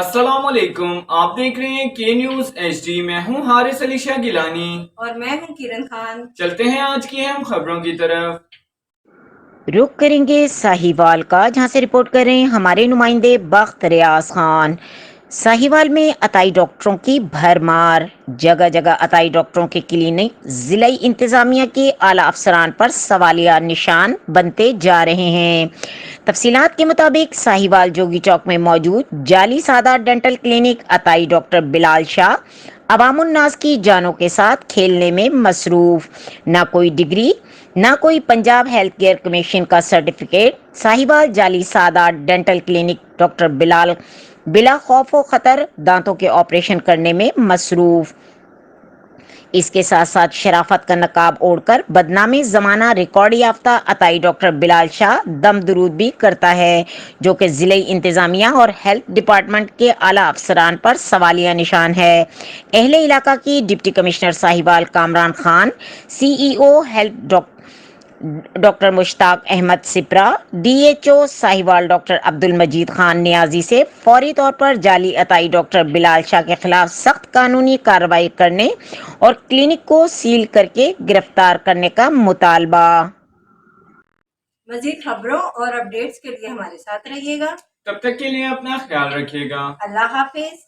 السلام علیکم، آپ دیکھ رہے ہیں کے نیوز ایچ ڈی۔ میں ہوں حارث علی شاہ گیلانی اور میں ہوں کرن خان۔ چلتے ہیں آج کی اہم خبروں کی طرف۔ رخ کریں گے ساہیوال کا، جہاں سے رپورٹ کر رہے ہیں ہمارے نمائندے بخت ریاض خان۔ ساہیوال میں عطائی ڈاکٹروں کی بھرمار، جگہ جگہ عطائی ڈاکٹروں کے کلینک ضلعی انتظامیہ کے اعلی افسران پر سوالیہ نشان بنتے جا رہے ہیں۔ تفصیلات کے مطابق ساہیوال جوگی چوک میں موجود جعلی سادات ڈینٹل کلینک عطائی ڈاکٹر بلال شاہ عوام الناس کی جانوں کے ساتھ کھیلنے میں مصروف، نہ کوئی ڈگری نہ کوئی پنجاب ہیلتھ کیئر کمیشن کا سرٹیفکیٹ۔ ساہیوال جعلی سادات ڈینٹل کلینک ڈاکٹر بلال بلا خوف و خطر دانتوں کے آپریشن کرنے میں مصروف۔ اس کے ساتھ ساتھ شرافت کا نقاب اوڑھ کر بدنام زمانہ ریکارڈ یافتہ عطائی ڈاکٹر بلال شاہ دم درود بھی کرتا ہے، جو کہ ضلعی انتظامیہ اور ہیلتھ ڈپارٹمنٹ کے اعلیٰ افسران پر سوالیہ نشان ہے۔ اہل علاقہ کی deputy commissioner Sahiwal Kamran Khan, C E O health doctor Mushtaq Ahmad Sipra, D H O Sahiwal doctor Abdul Majeed Khan نیازی سے فوری طور پر جعلی عطائی ڈاکٹر بلال شاہ کے خلاف سخت قانونی کارروائی کرنے اور کلینک کو سیل کر کے گرفتار کرنے کا مطالبہ۔ مزید خبروں اور اپڈیٹس کے لیے ہمارے ساتھ رہیے گا۔ تب تک کے لیے اپنا خیال رکھیے گا۔ اللہ حافظ۔